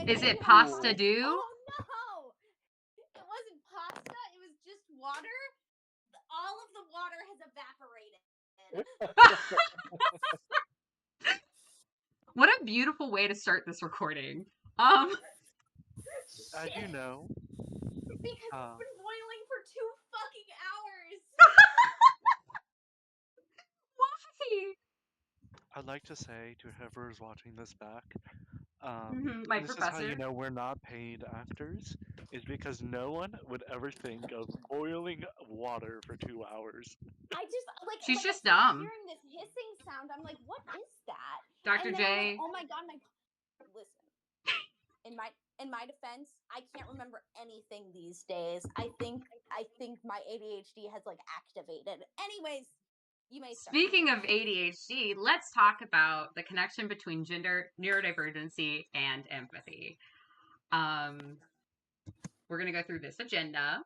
Is it Ooh. pasta do? Oh no! It wasn't pasta. It was just water. All of the water has evaporated. What a beautiful way to start this recording. As you know, Because it's been boiling for 2 fucking hours. Why? I'd like to say to whoever is watching this back, My this professor. is how you know we're not paid actors, is because no one would ever think of boiling water for 2 hours. I just She's like, just I started dumb. hearing this hissing sound. I'm like, what is that? Dr. And then J. I'm like, oh my god, listen. In my defense, I can't remember anything these days. I think my ADHD has like activated. Anyways, you may start. Speaking of ADHD, let's talk about the connection between gender, neurodivergency, and empathy. We're going to go through this agenda.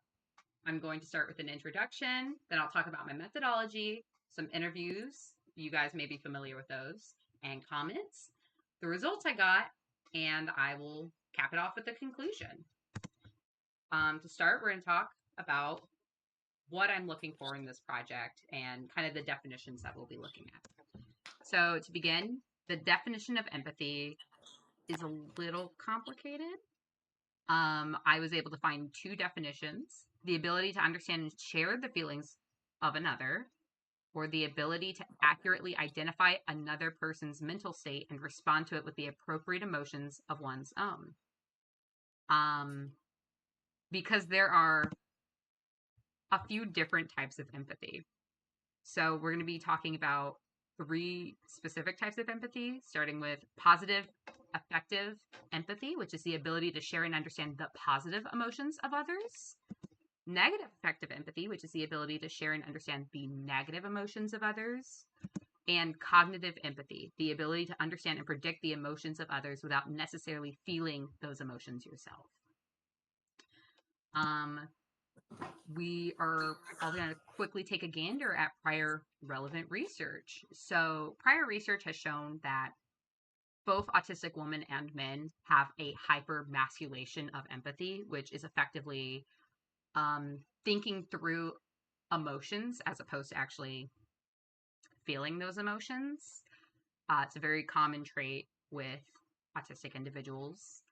I'm going to start with an introduction, then I'll talk about my methodology, some interviews, you guys may be familiar with those, and comments, the results I got, and I will cap it off with a conclusion. To start, we're going to talk about what I'm looking for in this project and kind of the definitions that we'll be looking at. So to begin, the definition of empathy is a little complicated. I was able to find 2 definitions: the ability to understand and share the feelings of another, or the ability to accurately identify another person's mental state and respond to it with the appropriate emotions of one's own. Because there are a few different types of empathy. So we're going to be talking about 3 specific types of empathy, starting with positive affective empathy, which is the ability to share and understand the positive emotions of others. Negative affective empathy, which is the ability to share and understand the negative emotions of others. And cognitive empathy, the ability to understand and predict the emotions of others without necessarily feeling those emotions yourself. We are probably going to quickly take a gander at prior relevant research. So prior research has shown that both autistic women and men have a hypermasculation of empathy, which is effectively thinking through emotions as opposed to actually feeling those emotions. It's a very common trait with autistic individuals.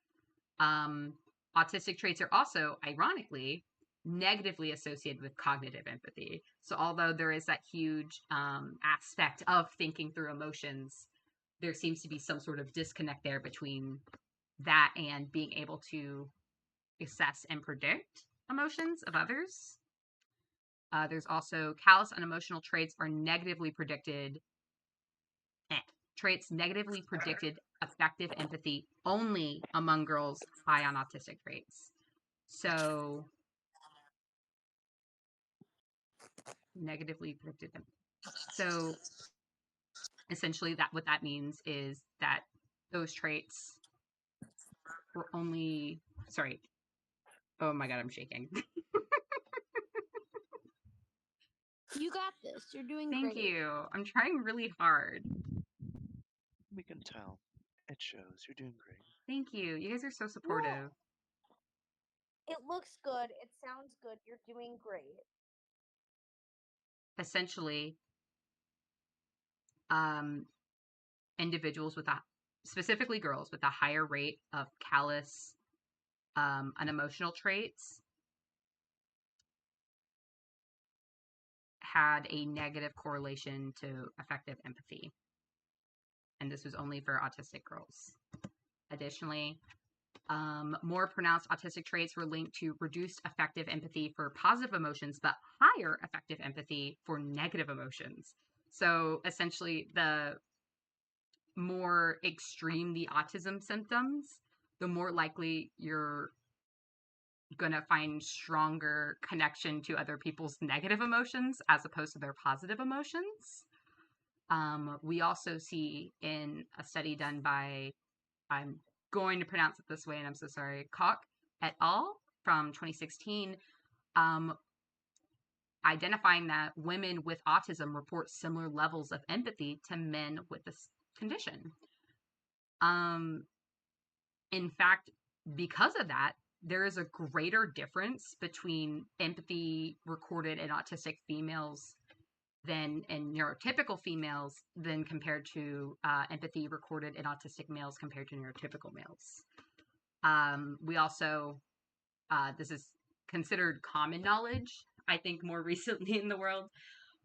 Autistic traits are also, ironically, negatively associated with cognitive empathy. So although there is that huge aspect of thinking through emotions, there seems to be some sort of disconnect there between that and being able to assess and predict emotions of others. There's also callous unemotional traits are negatively predicted. Traits negatively predicted affective empathy only among girls high on autistic traits. So negatively predicted them. So essentially what that means is that those traits were only, sorry. Oh my God, I'm shaking. You got this. You're doing Thank great. you. I'm trying really hard. We can tell. It shows. You're doing great. Thank you. You guys are so supportive. No, it looks good. It sounds good. You're doing great. Essentially, individuals with specifically girls with a higher rate of callous, unemotional traits had a negative correlation to affective empathy. And this was only for autistic girls. Additionally, more pronounced autistic traits were linked to reduced affective empathy for positive emotions, but higher affective empathy for negative emotions. So essentially, the more extreme the autism symptoms, the more likely you're going to find stronger connection to other people's negative emotions as opposed to their positive emotions. We also see in a study done by, I'm going to pronounce it this way, and I'm so sorry, Koch et al. From 2016, identifying that women with autism report similar levels of empathy to men with this condition. in fact, because of that, there is a greater difference between empathy recorded in autistic females than in neurotypical females than compared to empathy recorded in autistic males compared to neurotypical males. We also, this is considered common knowledge, I think, more recently in the world,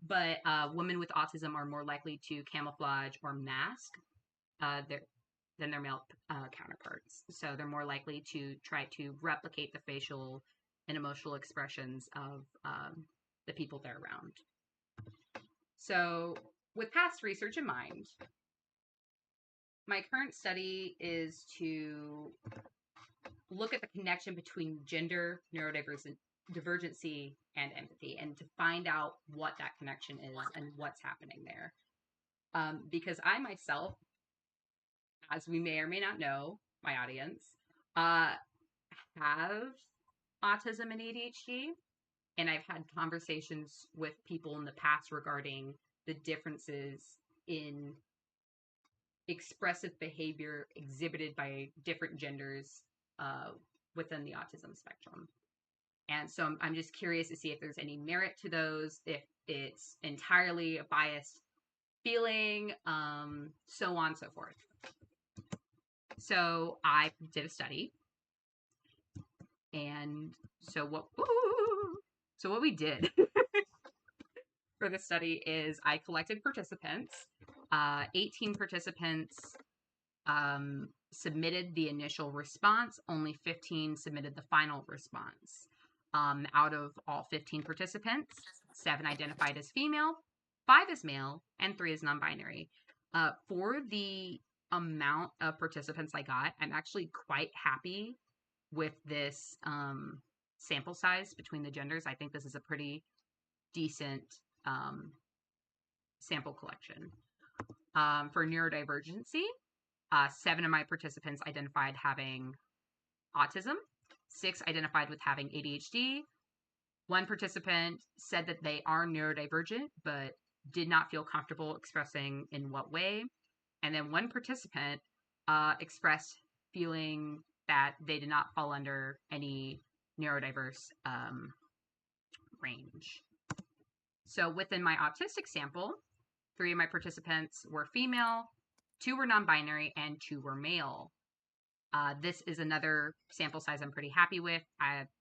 but women with autism are more likely to camouflage or mask than their male counterparts. So they're more likely to try to replicate the facial and emotional expressions of the people they're around. So with past research in mind, my current study is to look at the connection between gender, neurodivergency, and empathy, and to find out what that connection is and what's happening there. Because I myself, as we may or may not know, my audience, have autism and ADHD, and I've had conversations with people in the past regarding the differences in expressive behavior exhibited by different genders within the autism spectrum. And so I'm just curious to see if there's any merit to those, if it's entirely a biased feeling, so on and so forth. So I did a study, and so what we did for the study is I collected participants. 18 participants submitted the initial response. Only 15 submitted the final response. Out of all 15 participants, 7 identified as female, 5 as male, and 3 as non-binary. For the amount of participants I got, I'm actually quite happy with this sample size between the genders. I think this is a pretty decent sample collection. For neurodivergency, 7 of my participants identified having autism, 6 identified with having ADHD. 1 participant said that they are neurodivergent, but did not feel comfortable expressing in what way. And then 1 participant expressed feeling that they did not fall under any neurodiverse range. So within my autistic sample, 3 of my participants were female, 2 were non-binary, and 2 were male. This is another sample size I'm pretty happy with.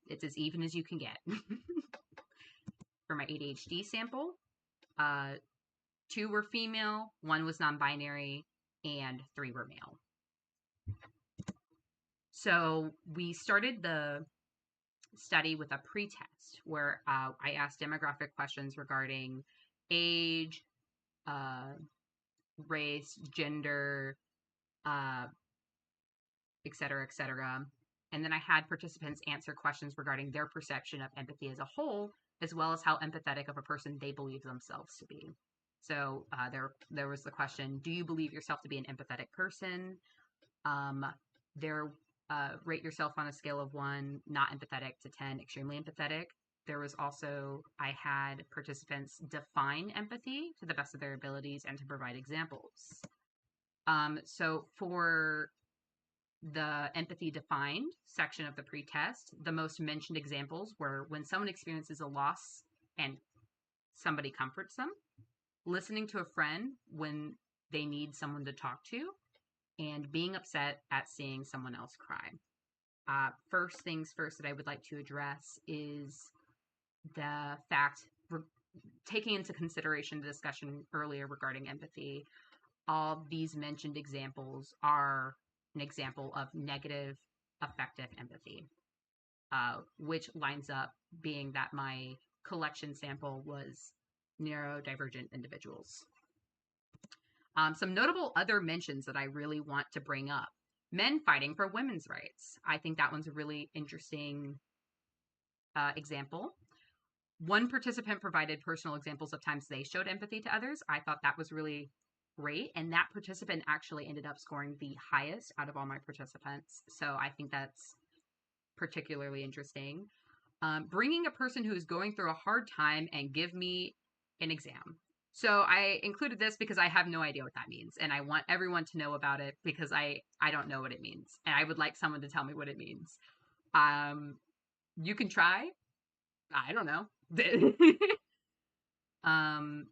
It's as even as you can get. For my ADHD sample, 2 were female, 1 was non-binary, and 3 were male. So we started the study with a pretest where I asked demographic questions regarding age, race, gender, et cetera, and then I had participants answer questions regarding their perception of empathy as a whole, as well as how empathetic of a person they believe themselves to be. So there was the question, do you believe yourself to be an empathetic person? Rate yourself on a scale of 1, not empathetic, to 10, extremely empathetic. There was also, I had participants define empathy to the best of their abilities and to provide examples. So for the empathy defined section of the pretest, the most mentioned examples were when someone experiences a loss and somebody comforts them, listening to a friend when they need someone to talk to, and being upset at seeing someone else cry. First things first that I would like to address is the fact, taking into consideration the discussion earlier regarding empathy, all these mentioned examples are an example of negative affective empathy, which lines up being that my collection sample was neurodivergent individuals. Some notable other mentions that I really want to bring up. Men fighting for women's rights. I think that one's a really interesting example. 1 participant provided personal examples of times they showed empathy to others. I thought that was really great, and that participant actually ended up scoring the highest out of all my participants. So I think that's particularly interesting. Bringing a person who is going through a hard time and give me an exam. So I included this because I have no idea what that means, and I want everyone to know about it because I don't know what it means, and I would like someone to tell me what it means. You can try. I don't know. um,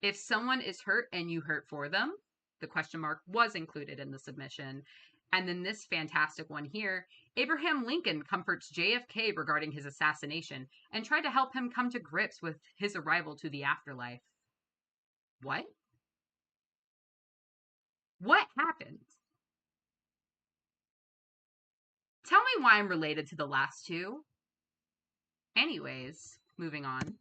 if someone is hurt and you hurt for them, the question mark was included in the submission. And then this fantastic one here, Abraham Lincoln comforts JFK regarding his assassination and tried to help him come to grips with his arrival to the afterlife. What? What happened? Tell me why I'm related to the last two. Anyways, moving on.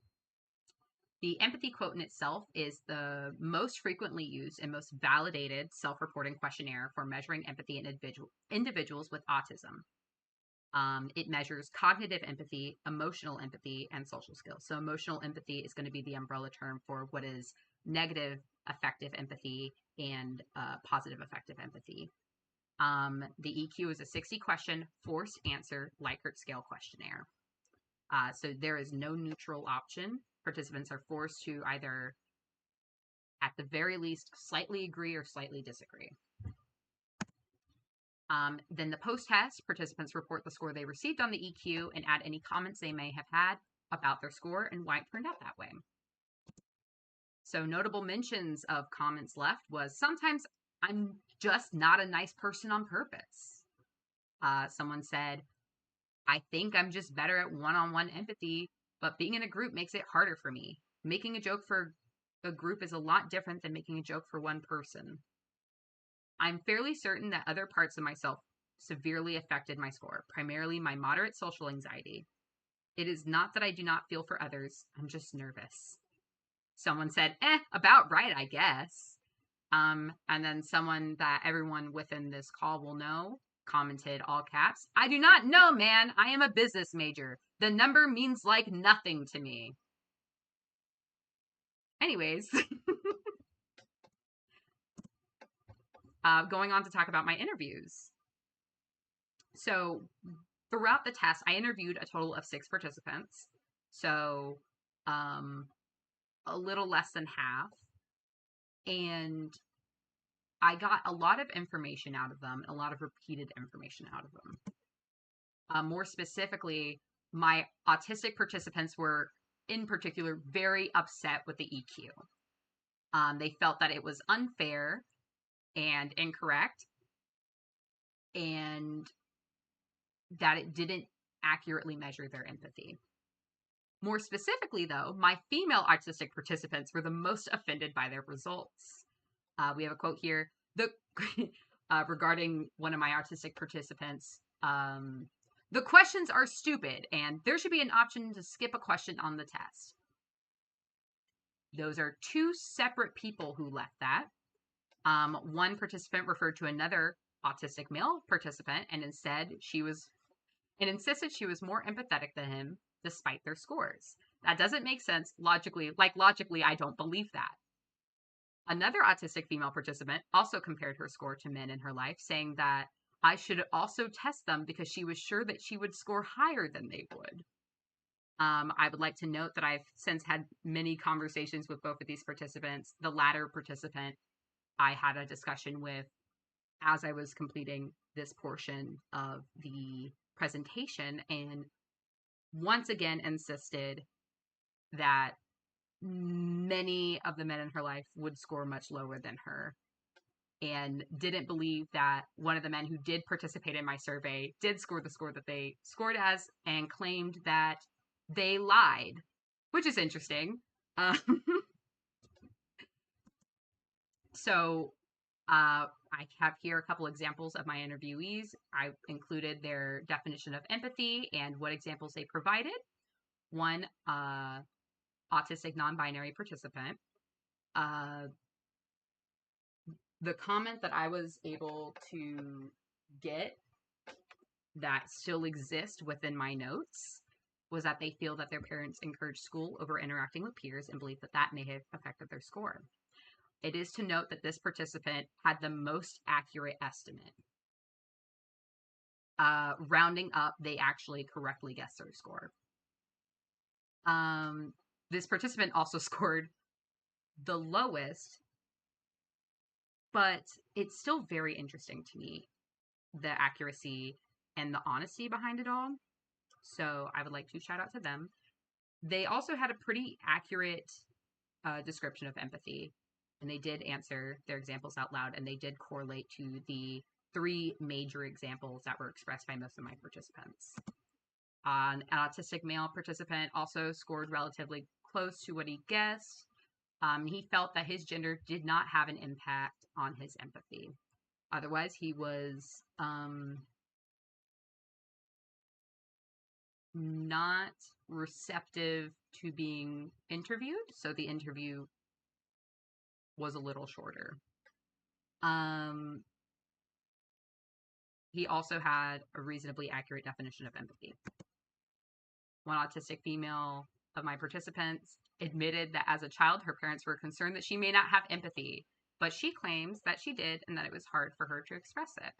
The empathy quote in itself is the most frequently used and most validated self-reporting questionnaire for measuring empathy in individuals with autism. It measures cognitive empathy, emotional empathy, and social skills. So emotional empathy is going to be the umbrella term for what is negative affective empathy and positive affective empathy. The EQ is a 60-question forced answer Likert scale questionnaire. So there is no neutral option. Participants are forced to either, at the very least, slightly agree or slightly disagree. Then the post-test, participants report the score they received on the EQ and add any comments they may have had about their score and why it turned out that way. So notable mentions of comments left was, sometimes I'm just not a nice person on purpose. Someone said, I think I'm just better at one-on-one empathy, but being in a group makes it harder for me. Making a joke for a group is a lot different than making a joke for one person. I'm fairly certain that other parts of myself severely affected my score, primarily my moderate social anxiety. It is not that I do not feel for others, I'm just nervous. Someone said, about right, I guess. And then someone that everyone within this call will know commented, all caps, I do not know, man. I am a business major. The number means like nothing to me. Anyways, going on to talk about my interviews. So throughout the test, I interviewed a total of 6 participants. So a little less than half. And I got a lot of information out of them, a lot of repeated information out of them. More specifically, my autistic participants were, in particular, very upset with the EQ. They felt that it was unfair and incorrect, and that it didn't accurately measure their empathy. More specifically, though, my female autistic participants were the most offended by their results. We have a quote here regarding one of my autistic participants. The questions are stupid, and there should be an option to skip a question on the test. Those are 2 separate people who left that. One participant referred to another autistic male participant and insisted she was more empathetic than him despite their scores. That doesn't make sense logically. Logically, I don't believe that. Another autistic female participant also compared her score to men in her life, saying that I should also test them because she was sure that she would score higher than they would. I would like to note that I've since had many conversations with both of these participants. The latter participant I had a discussion with as I was completing this portion of the presentation, and once again insisted that many of the men in her life would score much lower than her, and didn't believe that one of the men who did participate in my survey did score the score that they scored as, and claimed that they lied, which is interesting. So I have here a couple examples of my interviewees. I included their definition of empathy and what examples they provided. One autistic non-binary participant. The comment that I was able to get that still exists within my notes was that they feel that their parents encourage school over interacting with peers and believe that that may have affected their score. It is to note that this participant had the most accurate estimate. Rounding up, they actually correctly guessed their score. This participant also scored the lowest, but it's still very interesting to me, the accuracy and the honesty behind it all. So I would like to shout out to them. They also had a pretty accurate description of empathy, and they did answer their examples out loud, and they did correlate to the 3 major examples that were expressed by most of my participants. An autistic male participant also scored relatively close to what he guessed. He felt that his gender did not have an impact on his empathy. Otherwise, he was not receptive to being interviewed, so the interview was a little shorter. He also had a reasonably accurate definition of empathy. One autistic female of my participants admitted that as a child, her parents were concerned that she may not have empathy, but she claims that she did and that it was hard for her to express it,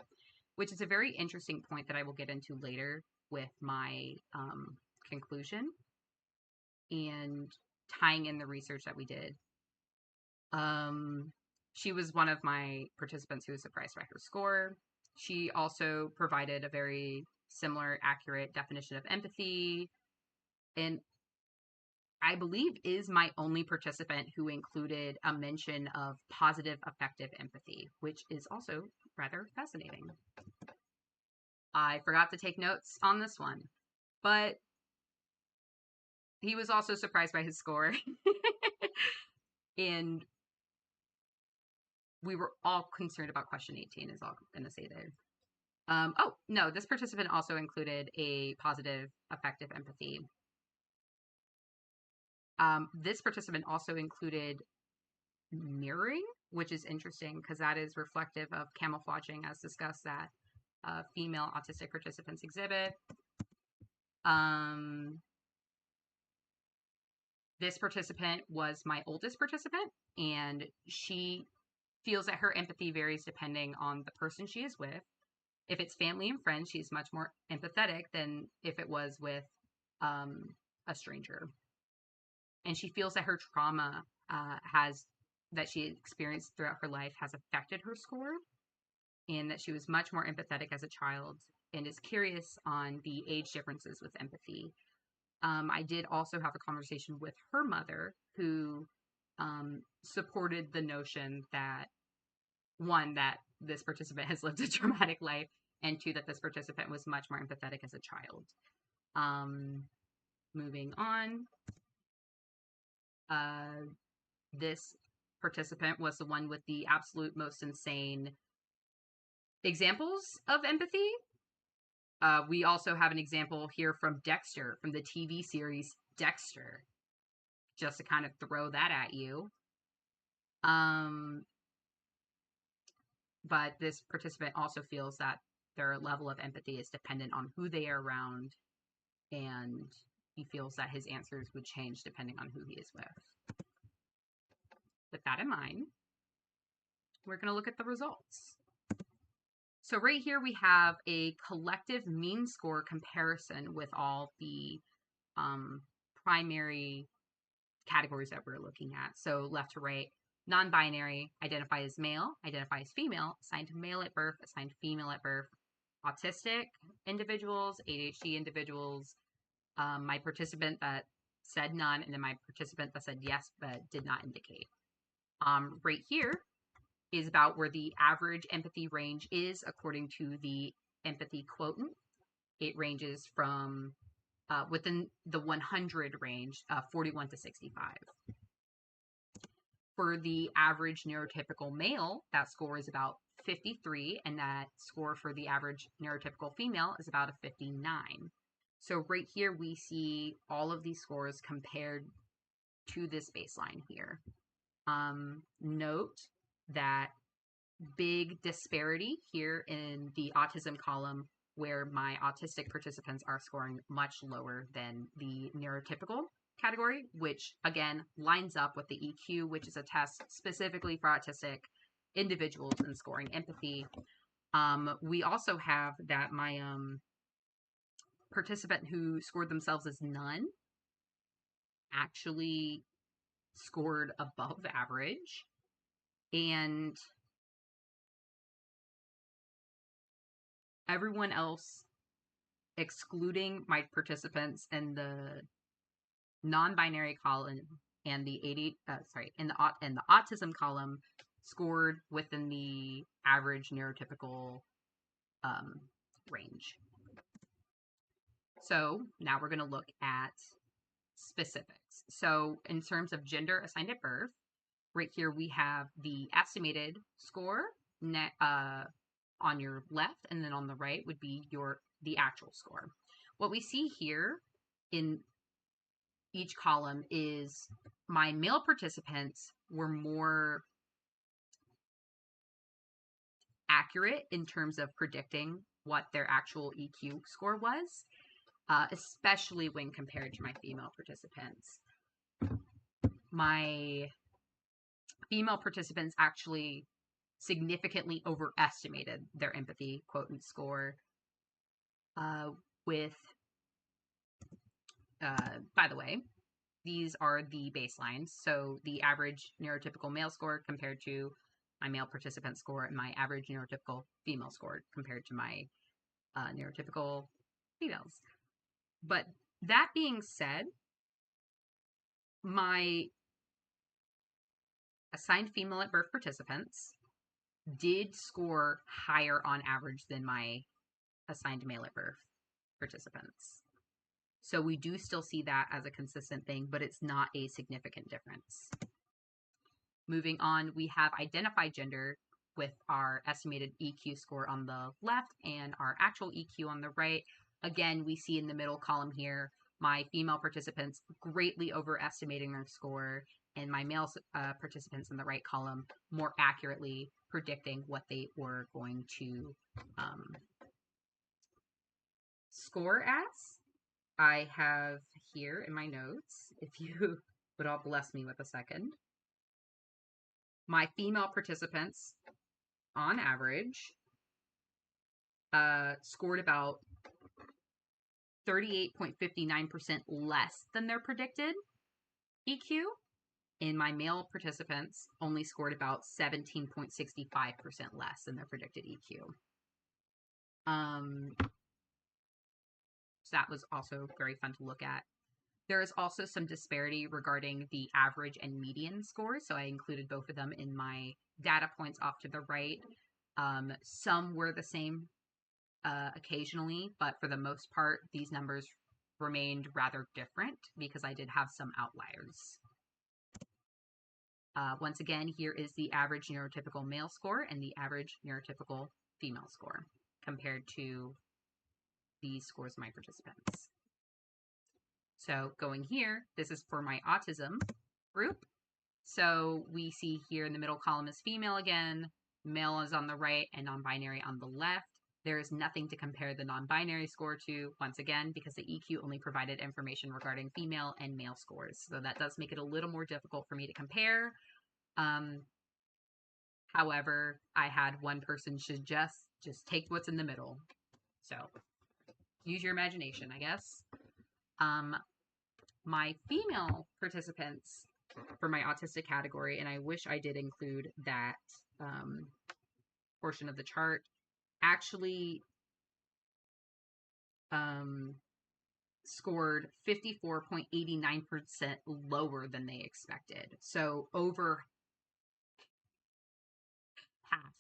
which is a very interesting point that I will get into later with my conclusion and tying in the research that we did. She was one of my participants who was surprised by her score. She also provided a very similar, accurate definition of empathy, and I believe is my only participant who included a mention of positive affective empathy, which is also rather fascinating. I forgot to take notes on this one, but he was also surprised by his score. And we were all concerned about question 18, is all I'm going to say there. Oh, no, this participant also included a positive affective empathy. This participant also included mirroring, which is interesting because that is reflective of camouflaging, as discussed, that female autistic participants exhibit. This participant was my oldest participant, and she feels that her empathy varies depending on the person she is with. If it's family and friends, she's much more empathetic than if it was with a stranger. And she feels that her trauma that she experienced throughout her life has affected her score, and that she was much more empathetic as a child and is curious on the age differences with empathy. I did also have a conversation with her mother, who supported the notion that, 1, that this participant has lived a traumatic life, and 2, that this participant was much more empathetic as a child. Moving on. This participant was the one with the absolute most insane examples of empathy. We also have an example here from Dexter, from the TV series Dexter, just to kind of throw that at you. But this participant also feels that their level of empathy is dependent on who they are around, and he feels that his answers would change depending on who he is with. With that in mind, we're going to look at the results. So right here we have a collective mean score comparison with all the primary categories that we're looking at. So left to right, non-binary, identify as male, identify as female, assigned male at birth, assigned female at birth, autistic individuals, ADHD individuals, my participant that said none, and then my participant that said yes but did not indicate. Right here is about where the average empathy range is according to the empathy quotient. It ranges from within the 100 range, 41 to 65. For the average neurotypical male, that score is about 53, and that score for the average neurotypical female is about a 59. So right here we see all of these scores compared to this baseline here. Note that big disparity here in the autism column, where my autistic participants are scoring much lower than the neurotypical category, which again lines up with the EQ, which is a test specifically for autistic individuals in scoring empathy. We also have that my participant who scored themselves as none actually scored above average, and everyone else, excluding my participants in the non-binary column and the in the autism column, scored within the average neurotypical range. So now we're going to look at specifics. So in terms of gender assigned at birth, right here we have the estimated score on your left, and then on the right would be the actual score. What we see here in each column is my male participants were more accurate in terms of predicting what their actual EQ score was, especially when compared to my female participants. My female participants actually significantly overestimated their empathy quotient score by the way, these are the baselines. So the average neurotypical male score compared to my male participant score, and my average neurotypical female score compared to my neurotypical females. But that being said, my assigned female at birth participants did score higher on average than my assigned male at birth participants. So we do still see that as a consistent thing, but it's not a significant difference. Moving on, we have identified gender with our estimated EQ score on the left and our actual EQ on the right. Again, we see in the middle column here, my female participants greatly overestimating their score, and my male participants in the right column more accurately predicting what they were going to score as. I have here in my notes, if you would all bless me with a second, my female participants, on average, scored about 38.59% less than their predicted EQ, and my male participants only scored about 17.65% less than their predicted EQ. So that was also very fun to look at. There is also some disparity regarding the average and median scores, so I included both of them in my data points off to the right. Some were the same occasionally, but for the most part, these numbers remained rather different because I did have some outliers. Once again, here is the average neurotypical male score and the average neurotypical female score compared to these scores of my participants. So going here, this is for my autism group. So we see here in the middle column is female again, male is on the right, and non-binary on the left. There is nothing to compare the non-binary score to, once again, because the EQ only provided information regarding female and male scores. So that does make it a little more difficult for me to compare. However, I had one person should just take what's in the middle. So use your imagination, I guess. My female participants for my autistic category, and I wish I did include that portion of the chart, actually scored 54.89% lower than they expected. So over half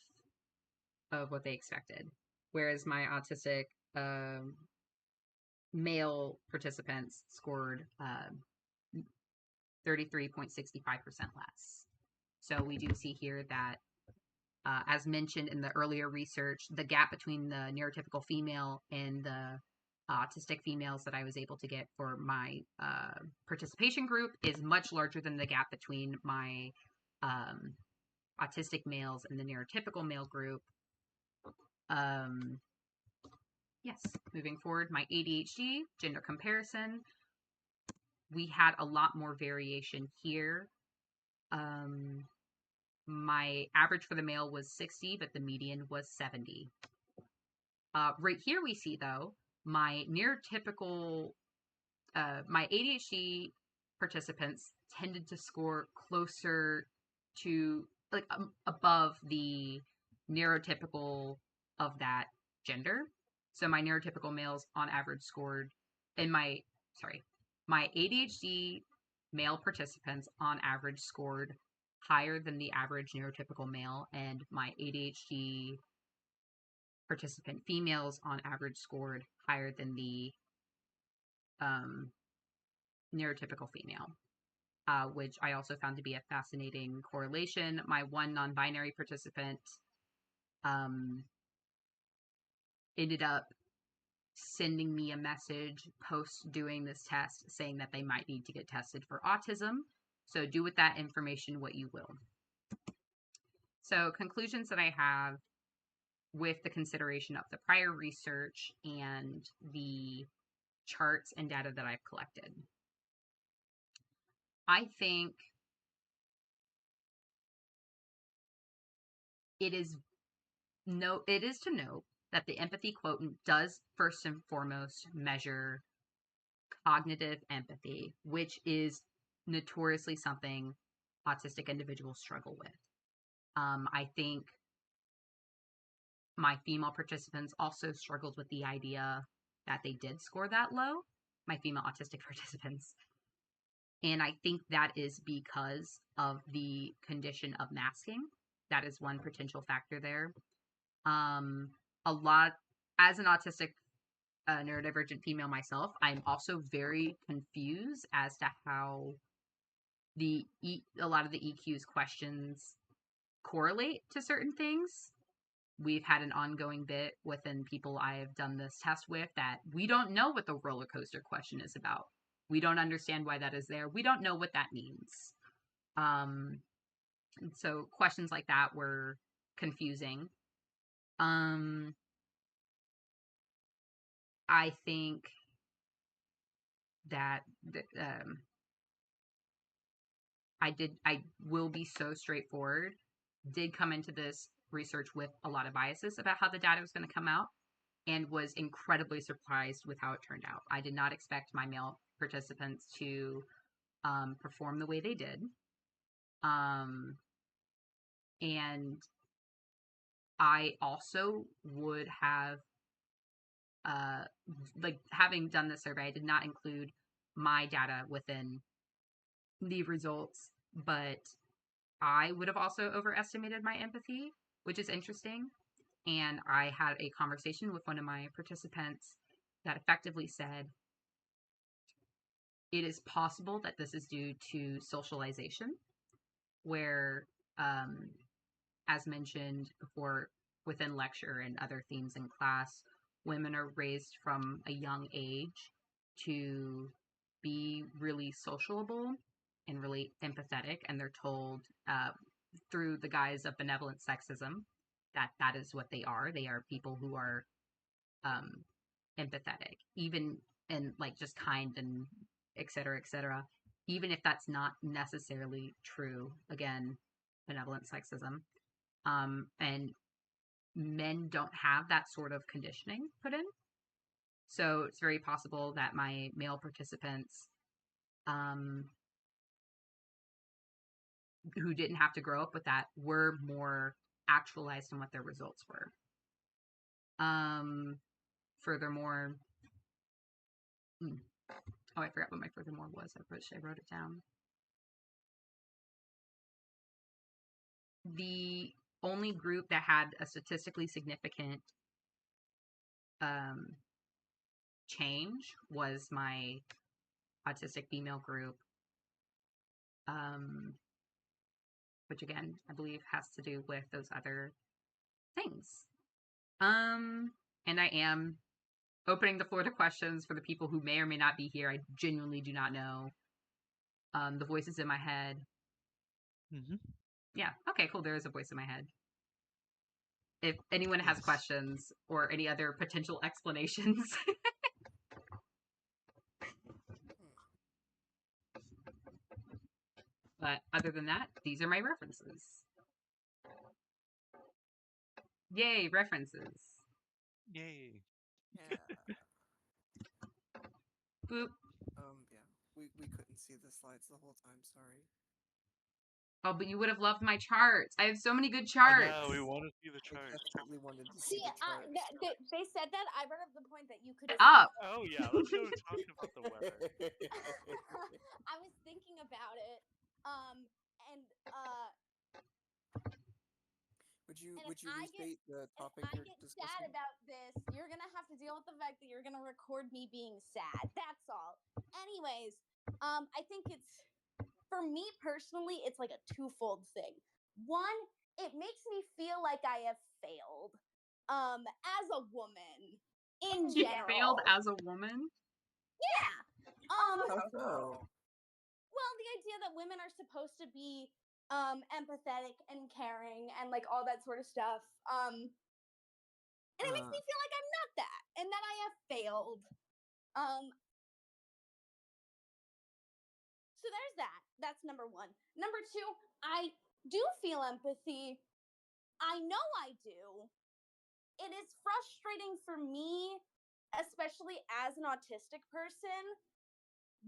of what they expected. Whereas my autistic male participants scored 33.65% less. So we do see here that, as mentioned in the earlier research, the gap between the neurotypical female and the autistic females that I was able to get for my participation group is much larger than the gap between my autistic males and the neurotypical male group. Yes, moving forward, my ADHD gender comparison. We had a lot more variation here. My average for the male was 60, but the median was 70. Right here we see, though, my neurotypical, my ADHD participants tended to score closer to, like, above the neurotypical of that gender. So my neurotypical males on average scored my ADHD male participants on average scored higher than the average neurotypical male, and my ADHD participant females on average scored higher than the neurotypical female, which I also found to be a fascinating correlation. My one non-binary participant ended up sending me a message post doing this test saying that they might need to get tested for autism. So do with that information what you will. So conclusions that I have with the consideration of the prior research and the charts and data that I've collected. I think it is to note that the empathy quotient does first and foremost measure cognitive empathy, which is notoriously something autistic individuals struggle with. I think my female participants also struggled with the idea that they did score that low, my female autistic participants. And I think that is because of the condition of masking. That is one potential factor there. A lot, as an autistic neurodivergent female myself, I'm also very confused as to how a lot of the EQ's questions correlate to certain things. We've had an ongoing bit within people I have done this test with that we don't know what the roller coaster question is about. We don't understand why that is there. We don't know what that means. And so questions like that were confusing. I think that I will be so straightforward, did come into this research with a lot of biases about how the data was going to come out, and was incredibly surprised with how it turned out. I did not expect my male participants to perform the way they did. And I also would have, having done the survey, I did not include my data within the results, but I would have also overestimated my empathy, which is interesting. And I had a conversation with one of my participants that effectively said, it is possible that this is due to socialization, where, as mentioned before, within lecture and other themes in class, women are raised from a young age to be really sociable and really empathetic, and they're told through the guise of benevolent sexism that is what they are. They are people who are empathetic, even, and like just kind and et cetera, even if that's not necessarily true. Again, benevolent sexism. And men don't have that sort of conditioning put in. So it's very possible that my male participants who didn't have to grow up with that were more actualized in what their results were. Furthermore, I forgot what my furthermore was. I wrote it down. The only group that had a statistically significant change was my autistic female group, which again, I believe has to do with those other things. And I am opening the floor to questions for the people who may or may not be here. I genuinely do not know. The voice is in my head. Mm-hmm. Yeah, okay, cool. There is a voice in my head. If anyone has questions or any other potential explanations. But other than that, these are my references. Yay, references. Yay. Yeah. Boop. Yeah. we couldn't see the slides the whole time. Sorry. Oh, but you would have loved my charts. I have so many good I charts. know, we want to see the I chart. desperately wanted to See, see the chart. they said that. I brought up the point that you could. Up. Oh yeah, let's go talk about the weather. I was thinking about it, and Would you And if I restate the topic if I you're get sad discussing? about this, you're gonna have to deal with the fact that you're gonna record me being sad. That's all. Anyways, I think it's for me personally, it's like a twofold thing. One, it makes me feel like I have failed, as a woman in You general. failed as a woman? Yeah. How so? Well, the idea that women are supposed to be empathetic and caring and like all that sort of stuff. And it makes me feel like I'm not that and that I have failed. So there's that. That's number one. Number two, I do feel empathy. I know I do. It is frustrating for me, especially as an autistic person,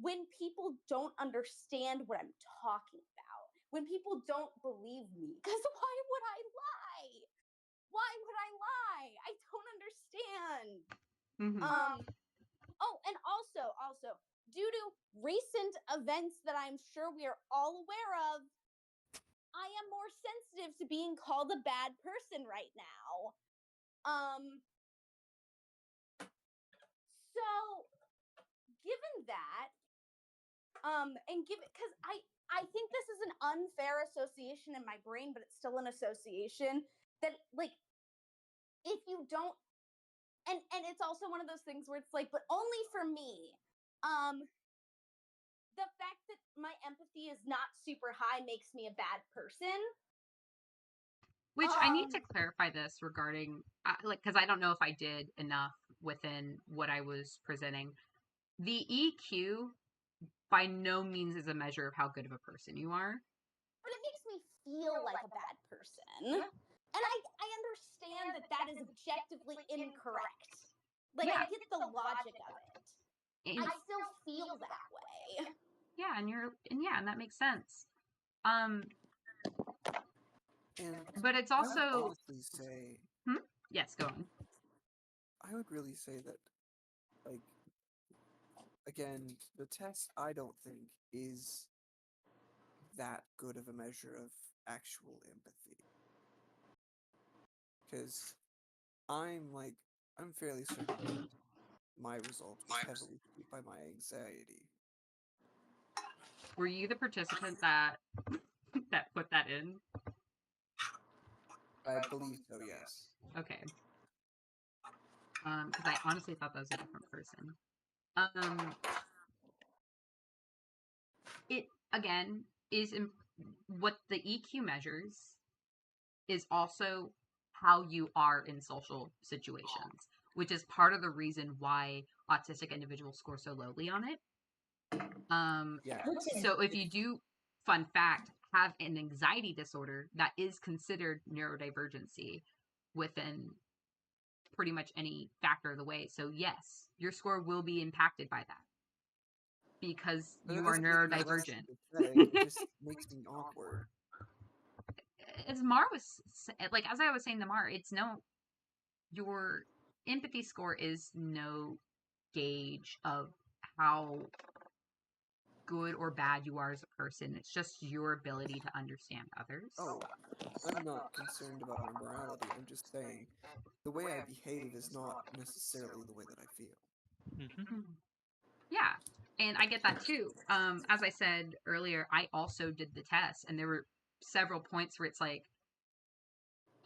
when people don't understand what I'm talking about, when people don't believe me. Because why would I lie? Why would I lie? I don't understand. Mm-hmm. Oh, and also, due to recent events that I'm sure we are all aware of, I am more sensitive to being called a bad person right now. So given that, and given because I think this is an unfair association in my brain, but it's still an association that like if you don't and it's also one of those things where it's like, but only for me. The fact that my empathy is not super high makes me a bad person. Which I need to clarify this regarding, like, because I don't know if I did enough within what I was presenting. The EQ by no means is a measure of how good of a person you are. But it makes me feel like a bad person. And I understand that that is objectively incorrect. Like, I get the logic of it. And, I still feel that way. yeah, and that makes sense. But it's I would also honestly say, yes, go on. I would really say that, like, again, the test I don't think is that good of a measure of actual empathy. Because I'm fairly certain that my result was heavily skewed by my anxiety. Were you the participant that put that in? I believe so, yes. Okay. Because I honestly thought that was a different person. It again is what the EQ measures is also how you are in social situations, which is part of the reason why autistic individuals score so lowly on it. Yeah. So if you do, fun fact, have an anxiety disorder, that is considered neurodivergency within pretty much any factor of the way. So yes, your score will be impacted by that because you are neurodivergent. It just makes me awkward. As Mar was like, as I was saying to Mar, it's no, your empathy score is no gauge of how good or bad you are as a person. It's just your ability to understand others. Oh, I'm not concerned about my morality. I'm just saying the way I behave is not necessarily the way that I feel. Mm-hmm. Yeah, and I get that too. As I said earlier, I also did the test, and there were several points where it's like,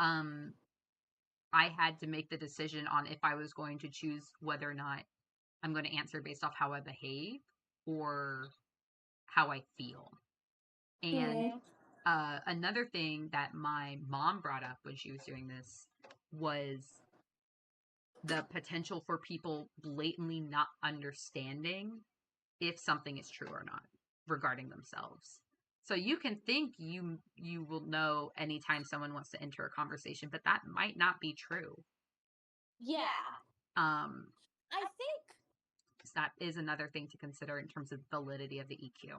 I had to make the decision on if I was going to choose whether or not I'm going to answer based off how I behave or how I feel. And another thing that my mom brought up when she was doing this was the potential for people blatantly not understanding if something is true or not regarding themselves. So you can think you will know anytime someone wants to enter a conversation, but that might not be true. Yeah. I think that is another thing to consider in terms of validity of the EQ.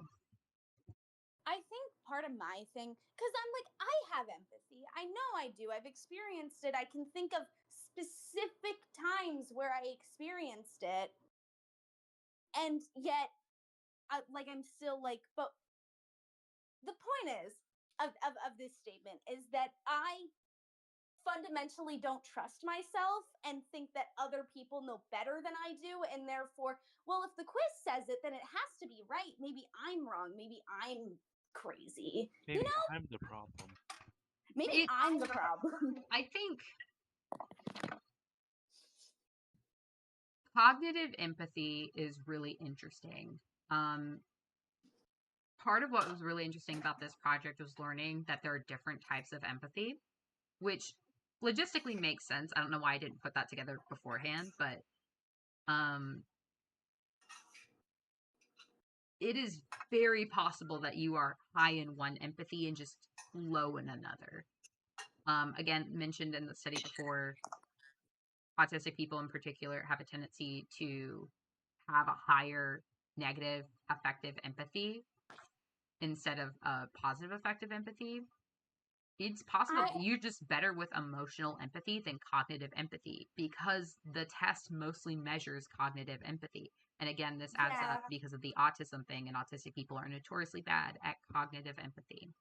I think part of my thing, because I'm like, I have empathy. I know I do. I've experienced it. I can think of specific times where I experienced it. And yet, I'm still like, but the point is of this statement is that I fundamentally don't trust myself and think that other people know better than I do. And therefore, well, if the quiz says it, then it has to be right. Maybe I'm wrong. Maybe I'm crazy. Maybe I'm the problem. Maybe I'm the problem. I think cognitive empathy is really interesting. Part of what was really interesting about this project was learning that there are different types of empathy, which logistically makes sense. I don't know why I didn't put that together beforehand, but it is very possible that you are high in one empathy and just low in another. Again, mentioned in the study before, autistic people in particular have a tendency to have a higher negative affective empathy instead of positive affective empathy. It's possible that you're just better with emotional empathy than cognitive empathy because the test mostly measures cognitive empathy. And again, this adds up because of the autism thing, and autistic people are notoriously bad at cognitive empathy.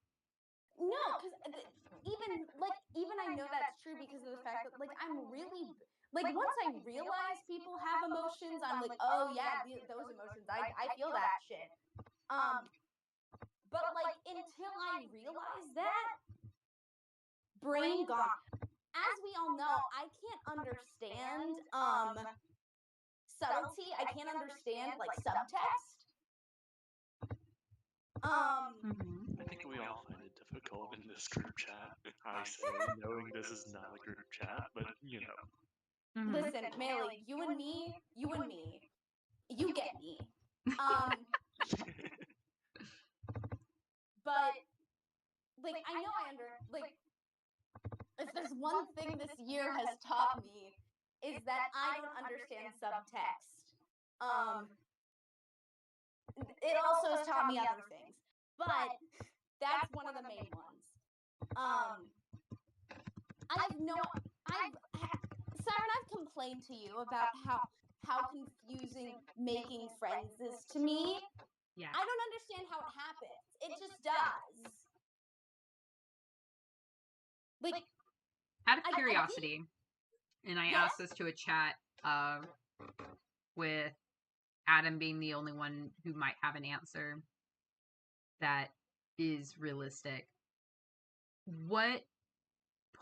No, because even I know that's true because of the fact that I'm really once I realize people have emotions, I'm like, oh yeah, those emotions, I feel that shit. But until I realize that, brain gone. As we all know, I can't understand subtlety. I can't understand subtext. I think we all find it difficult in this group chat. I say, knowing this is not a group chat, but you know. Listen, Melee, you and me, you get me. But I know if there's one thing this year has taught me is that I don't understand subtext. It also has taught me other things, but that's one of the main ones. Siren, I've complained to you about how confusing making friends is to me. Yeah. I don't understand how it happens. It just does. Out of curiosity, and I asked this to a chat with Adam being the only one who might have an answer that is realistic. What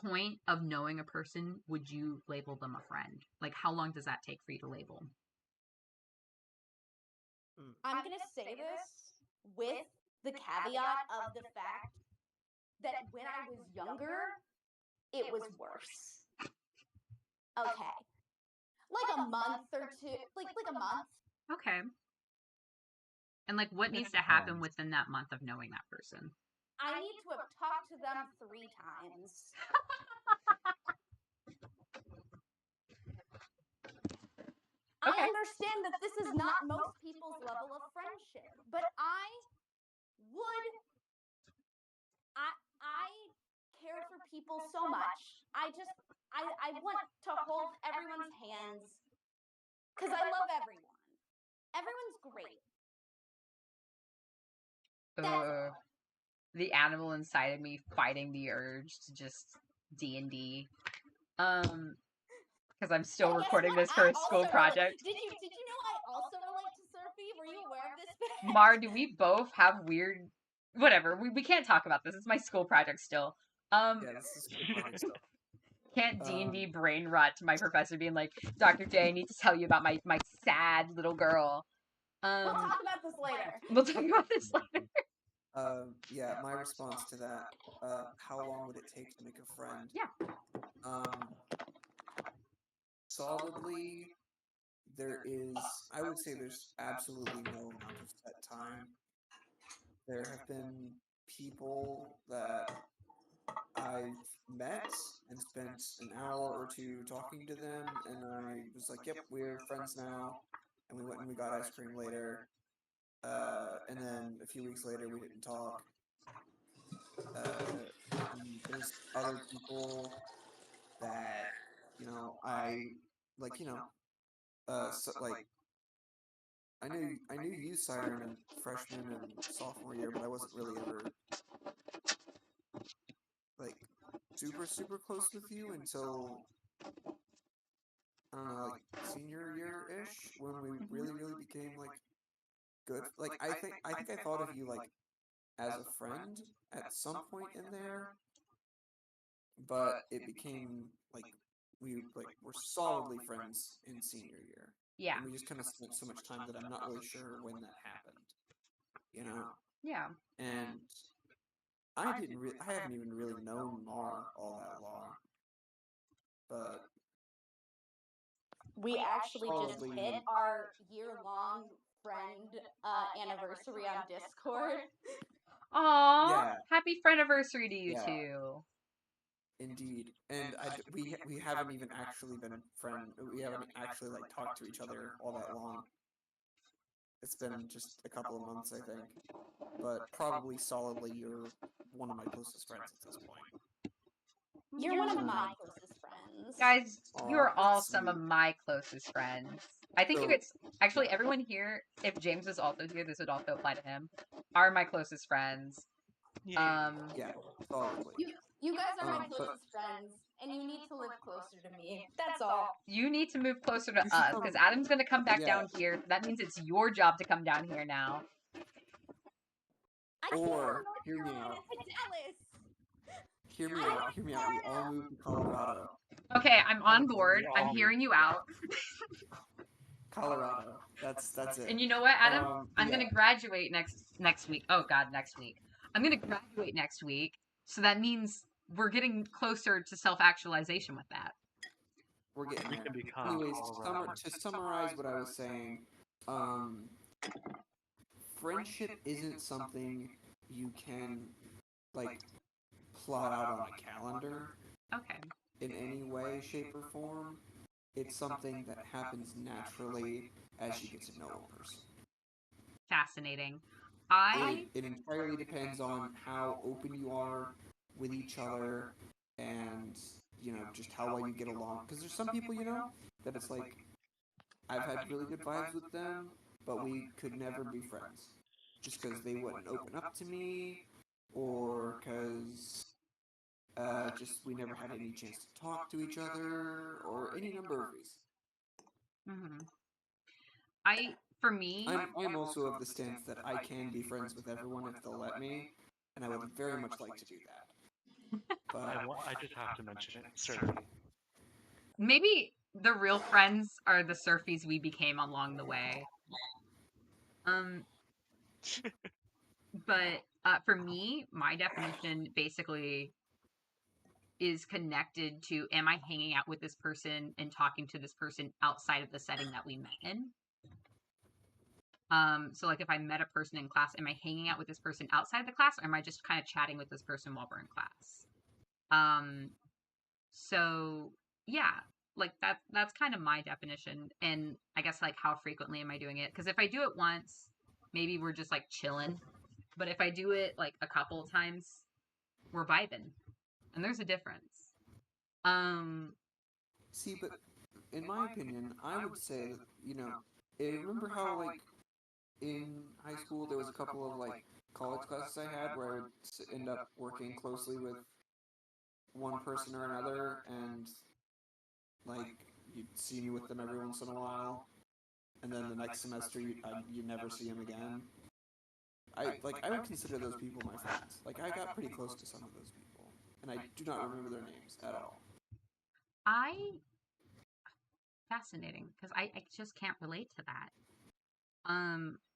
point of knowing a person would you label them a friend? How long does that take for you to label? I'm going to say this with the caveat of the fact that when I was younger, it was worse. Okay. A month or two. A month. Okay. And what needs to happen within that month of knowing that person? I need to have talked to them 3 times. Okay. I understand that this is not most people's level of friendship, but I care for people so much. I want to hold everyone's hands because I love everyone. Everyone's great. The animal inside of me fighting the urge to just D&D. Because I'm still recording this for a school project. Did you know I also relate to Surfy? Were you aware of this? Mar, do we both have weird... Whatever, we can't talk about this. It's my school project still. Yeah, this is school project stuff. Can't D&D brain rot to my professor being like, Dr. J, I need to tell you about my sad little girl. We'll talk about this later. We'll talk about this later. Yeah, my response to that, how long would it take to make a friend? Yeah. Solidly, I would say there's absolutely no amount of set time. There have been people that I've met and spent an hour or two talking to them, and I was like, yep, we're friends now. and we went and we got ice cream later. And then a few weeks later, we didn't talk. And there's other people that, I like, so, like I knew you, Siren, in freshman and sophomore year, but I wasn't really ever like super close with you until I don't know, like senior year ish, when we really became like good. Like I think I thought of you like as a friend at some point in there, but it became like we like were solidly friends in senior year. Yeah. And we just kind of spent so much time that I'm not really sure when that happened, you know? Yeah. And I haven't even really known Mar all that long. But We actually just probably hit our year-long friend anniversary on Discord. Aw, Yeah. happy friendiversary to you Yeah. two. Indeed, and we haven't even actually been friend. We haven't actually like talked to each other all that long. It's been just a couple of months, I think, but probably solidly you're one of my closest friends at this point. You're one of my closest friends. Guys, you are Aw, all that's some of sweet. my closest friends. I think you So- could actually everyone here, if James was also here, this would also apply to him, are my closest friends. Yeah. Yeah, solidly. You guys are my but- closest friends, and you need to live closer to me. That's all. You need to move closer to You should us come- because Adam's gonna come back Yeah. down here. That means it's your job to come down here now. I Or, can't hear me out. to Dallas. Hear me out. Hear me out. We all moved to Colorado. Okay, I'm on board. We I'm all hearing you out. Colorado. That's it. And you know what, Adam? I'm yeah. gonna graduate next week. Oh God, next week. I'm gonna graduate next week, so that means we're getting closer to self-actualization with that. We're getting We there. can become Anyways, Colorado. to summarize what I was saying, friendship isn't something you can like plot out on a calendar Okay. in any way, shape, or form. It's something that happens naturally as you get to know a person. Fascinating. I It entirely depends on how open you are with each other and, just how well you get along. Because there's some people, that it's like, I've had really good vibes with them, but we could never be friends. Just because they wouldn't open up to me, or because just we never had any chance to talk to each other, or any number of reasons. mhm. For me, I'm also of the stance that I can be friends with everyone if they'll let me, and I would very much like to do that. But I just have to mention it. Surfing. maybe the real friends are the surfies we became along the way. But for me, my definition basically is connected to, am I hanging out with this person and talking to this person outside of the setting that we met in? So like if I met a person in class, am I hanging out with this person outside the class, or am I just kind of chatting with this person while we're in class? So yeah, like that's kind of my definition. And I guess like how frequently am I doing it? Because if I do it once, maybe we're just like chilling. But if I do it like a couple of times, we're vibing. And there's a difference. see, but in my opinion, I would say that, remember how like in high school there was a couple of like college classes I had where I would end up working closely with one person or another, and like you'd see me with them every once in a while, and then the next semester you'd never see them again. I would consider those people my friends. Like I got pretty close to some of those people, and I do not remember their names at all. Fascinating, because I just can't relate to that.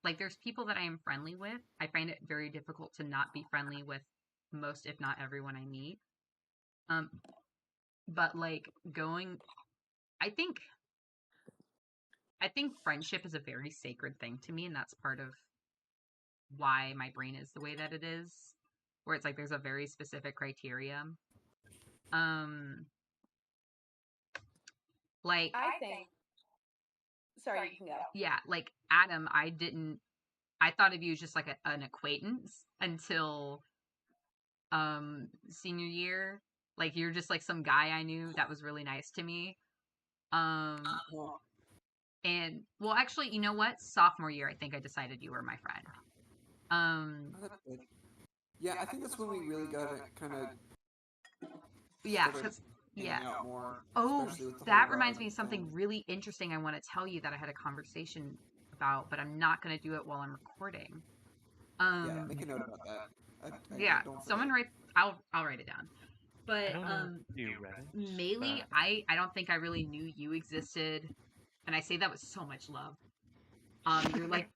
Like there's people that I am friendly with. I find it very difficult to not be friendly with most, if not everyone I meet. But like I think friendship is a very sacred thing to me, and that's part of why my brain is the way that it is, where it's like there's a very specific criteria. Like I think Sorry, you can go. Yeah, like Adam, I thought of you as just like an acquaintance until senior year. Like you're just like some guy I knew that was really nice to me. Well, And well, actually, you know what? Sophomore year, I think I decided you were my friend. that's good. Yeah, I think that's when we really got to kind of Yeah, started because hanging yeah. out more, Oh, especially with the whole that reminds me of Robin something thing. really interesting I want to tell you that I had a conversation about, but I'm not going to do it while I'm recording. Yeah, make a note about that. Yeah, Don't someone forget. write. I'll write it down. I But don't know if you read it, Maylee, but I don't think I really knew you existed, and I say that with so much love.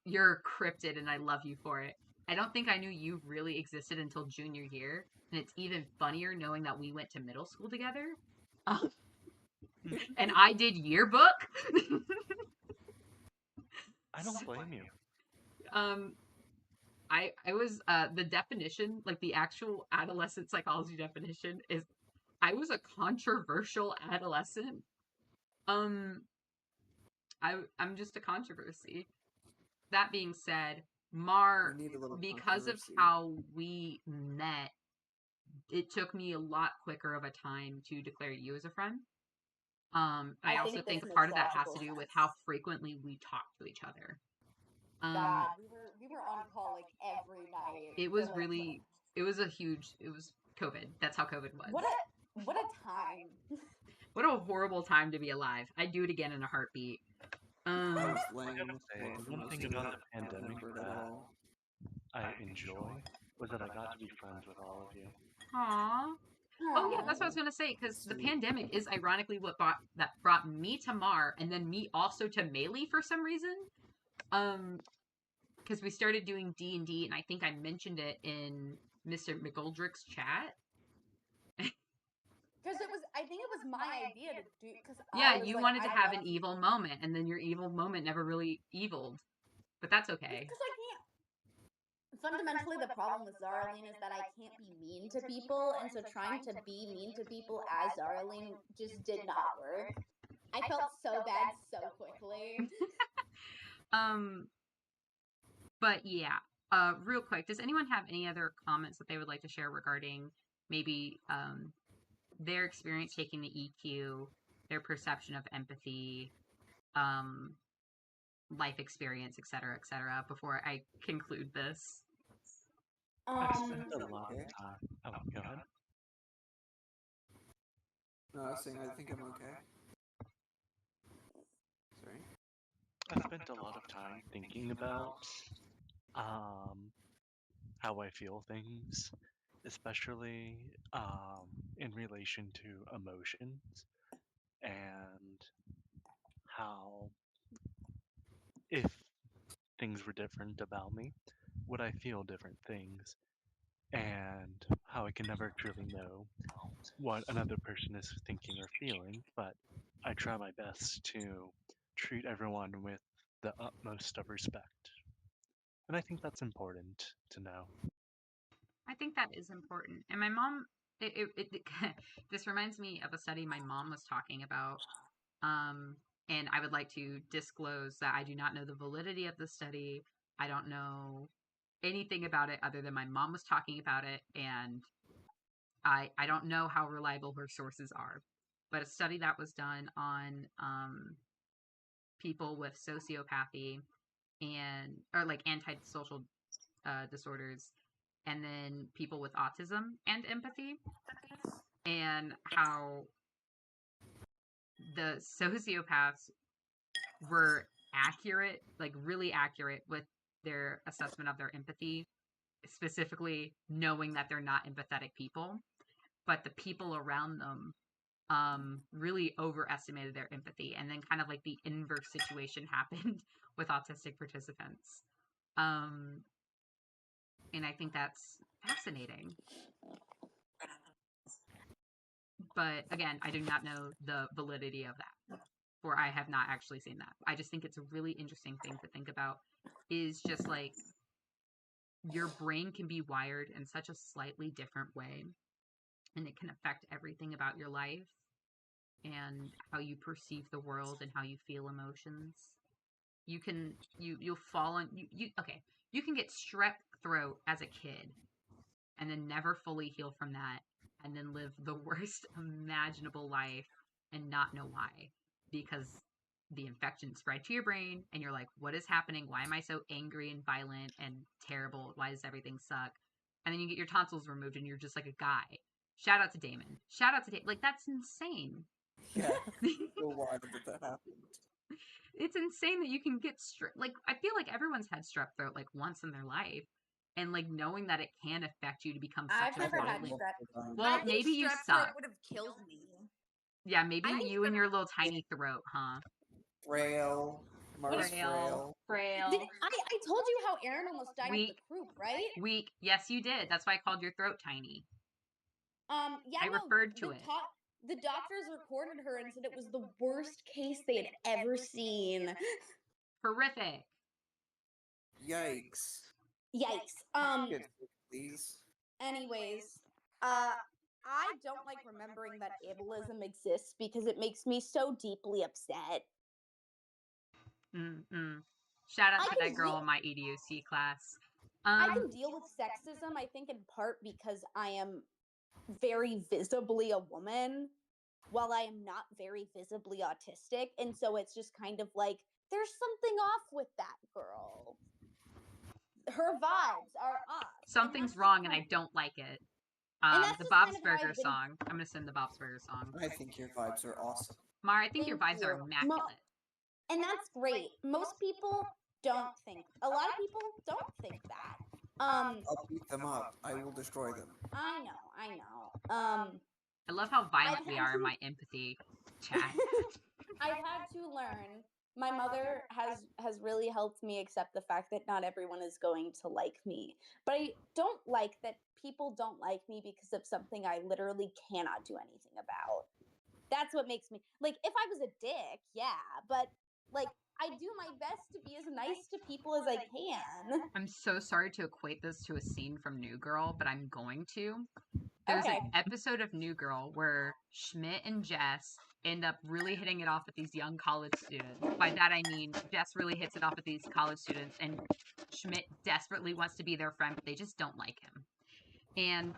You're a cryptid, and I love you for it. I don't think I knew you really existed until junior year, and it's even funnier knowing that we went to middle school together. Um, and I did yearbook. I don't blame you. um, I was the definition, like the actual adolescent psychology definition is I was a controversial adolescent. Um, I'm just a controversy. That being said, We Mar, need a little because of controversy. how we met, it took me a lot quicker of a time to declare you as a friend. I I also think think this part makes of that has logical to do with sense. how frequently we talk to each other. God, we were on call like every night. It for, was like, really, it was COVID. That's how COVID was. what a time. What a horrible time to be alive. I'd do it again in a heartbeat. I was I laying gotta on the say, floor for one most thing of it. about the I don't pandemic remember it at that all. I enjoy was that I got to be friends with all of you. Aww. Oh yeah, that's what I was gonna say. Because the Sweet. pandemic is ironically what brought me to Mar, and then me also to Melee for some reason. Because we started doing D&D, and I think I mentioned it in Mr. McGoldrick's chat. Because I think it was my idea to do. Because Yeah, I was you like, wanted to I have love an evil moment, and then your evil moment never really eviled. But that's okay. Because I can't. Fundamentally, the problem with Zarlene is that I can't be mean to people, and so trying to be mean to people as Zarlene just did not work. I felt so bad so quickly. But yeah, real quick, does anyone have any other comments that they would like to share regarding maybe their experience taking the EQ, their perception of empathy, um, life experience, et cetera, before I conclude this? I've spent a I'm lot okay. of time. Oh, go ahead. No, I was saying I think I'm okay. Sorry. I've spent a lot of time thinking about how I feel things, especially in relation to emotions and how if things were different about me, would I feel different things, and how I can never truly know what another person is thinking or feeling, but I try my best to treat everyone with the utmost of respect. And I think that's important to know. I think that is important. And my mom, this reminds me of a study my mom was talking about. And I would like to disclose that I do not know the validity of the study. I don't know anything about it other than my mom was talking about it, and I don't know how reliable her sources are. But a study that was done on people with sociopathy or like antisocial disorders, and then people with autism and empathy, and how the sociopaths were accurate, like really accurate with their assessment of their empathy, specifically knowing that they're not empathetic people, but the people around them really overestimated their empathy, and then kind of like the inverse situation happened with autistic participants. Um, and I think that's fascinating. But again, I do not know the validity of that, or I have not actually seen that. I just think it's a really interesting thing to think about, is just like your brain can be wired in such a slightly different way, and it can affect everything about your life and how you perceive the world and how you feel emotions. you'll fall on okay. You can get strep throat as a kid and then never fully heal from that and then live the worst imaginable life and not know why because the infection spread to your brain and you're like, what is happening? Why am I so angry and violent and terrible? Why does everything suck? And then you get your tonsils removed and you're just like a guy. Shout out to Damon. Shout out to Damon. Like, that's insane. Yeah, so wild that happened. It's insane that you can get strep. Like, I feel like everyone's had strep throat like once in their life. And like knowing that it can affect you to become I've such a never had violent. strep. Well, I think maybe you strep suck. throat would have killed me. Yeah, maybe I think you and your little tiny throat, huh? Frail. Mars frail. Frail. I told you how Aaron almost died of Weak. the croup, right? Weak. Yes, you did. That's why I called your throat tiny. Yeah, I referred to it. The doctors recorded her and said it was the worst case they had ever seen. Horrific. Yikes. Yikes. Get sick, please. Anyways, I don't like remembering that ableism exists because it makes me so deeply upset. Shout out I to can that girl deal- in my EDOC class. I can deal with sexism, I think, in part because I am very visibly a woman, while I am not very visibly autistic. And so it's just kind of like, there's something off with that girl. Her vibes are off. Something's wrong and I don't like it. The Bob's Burger song. I'm going to sing the Bob's Burger song. I think your vibes are awesome. Mar, I think your vibes are immaculate. And that's great. Most people don't think. A lot of people don't think that. I'll beat them up. I will destroy them. I know. I love how violent we are in my empathy chat. I've had to learn. My mother has really helped me accept the fact that not everyone is going to like me. But I don't like that people don't like me because of something I literally cannot do anything about. That's what makes me, like, if I was a dick, yeah, but like, I do my best to be as nice to people as I can. I'm so sorry to equate this to a scene from New Girl, but I'm going to. There's an episode of New Girl where Schmidt and Jess end up really hitting it off with these young college students. By that I mean Jess really hits it off with these college students, and Schmidt desperately wants to be their friend, but they just don't like him. And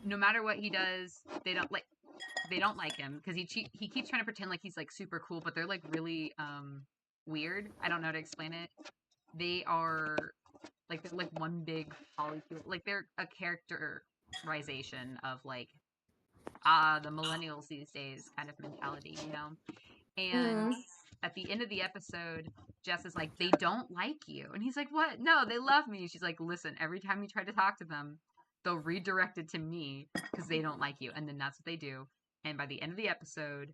no matter what he does, they don't like him because he keeps trying to pretend like he's like super cool, but they're like really weird. I don't know how to explain it. They are like they're like one big polycule. Like they're a characterization of like the millennials these days kind of mentality, you know. And at the end of the episode, Jess is like, they don't like you, and he's like, what? No, they love me. She's like, listen, every time you try to talk to them, they'll redirect it to me because they don't like you, and then that's what they do. And by the end of the episode,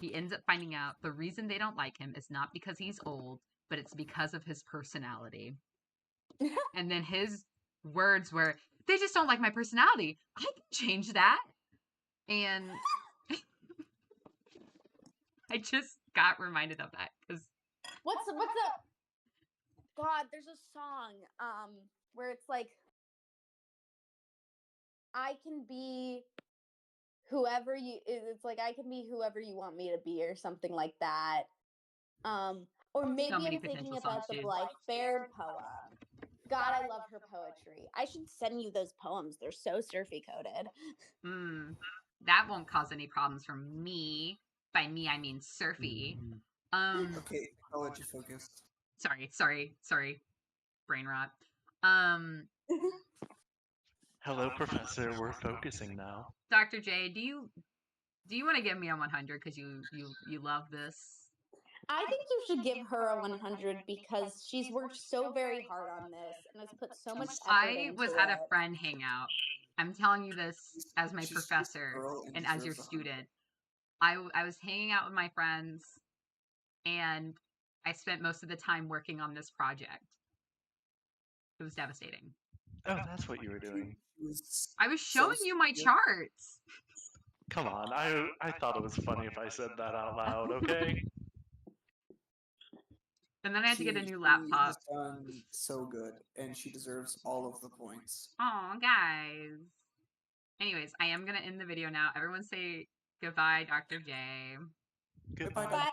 he ends up finding out the reason they don't like him is not because he's old, but it's because of his personality. And then his words were, they just don't like my personality. I can change that. And I just got reminded of that because what's the God, there's a song where it's like, I can be whoever you, it's like, I can be whoever you want me to be, or something like that. Or maybe so many I'm thinking potential about songs, the dude. Blythe Baird poem. God, I love her poetry. I should send you those poems. They're so surfy coded. That won't cause any problems for me. By me, I mean surfy. Okay, technology focused. Sorry. Brain rot. Hello, Professor. We're focusing now. Dr. J, do you want to give me a 100 because you love this? I think you should give her a 100 because she's worked so very hard on this and has put so much effort into it. I was at a friend hangout. I'm telling you this as my professor and as your student. I was hanging out with my friends, and I spent most of the time working on this project. It was devastating. Oh, that's what you were doing. I was showing you my charts. Come on, I thought it was funny if I said that out loud, okay? And then I had to get a new laptop. She's done so good, and she deserves all of the points. Oh, guys. Anyways, I am going to end the video now. Everyone say goodbye, Dr. J. Goodbye. Bye.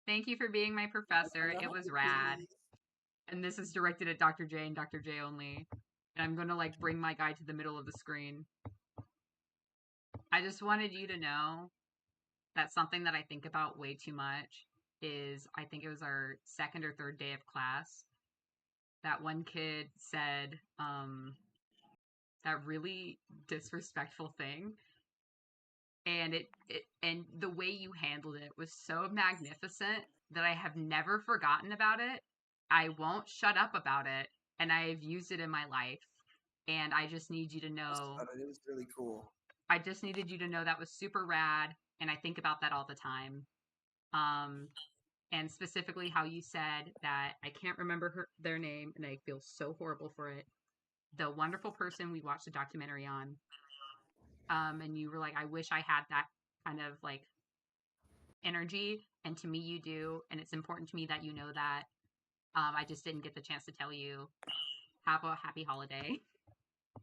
Thank Thank you for being my professor. It was rad. And this is directed at Dr. J and Dr. J only. And I'm gonna like bring my guy to the middle of the screen. I just wanted you to know that something that I think about way too much is I think it was our second or third day of class. That one kid said that really disrespectful thing. And and the way you handled it was so magnificent that I have never forgotten about it. I won't shut up about it, and I've used it in my life. And I just need you to know. It was really cool. I just needed you to know that was super rad, and I think about that all the time. And specifically how you said that I can't remember their name, and I feel so horrible for it. The wonderful person we watched a documentary on. And you were like, I wish I had that kind of like energy, and to me you do, and it's important to me that you know that. I just didn't get the chance to tell you. Have a happy holiday.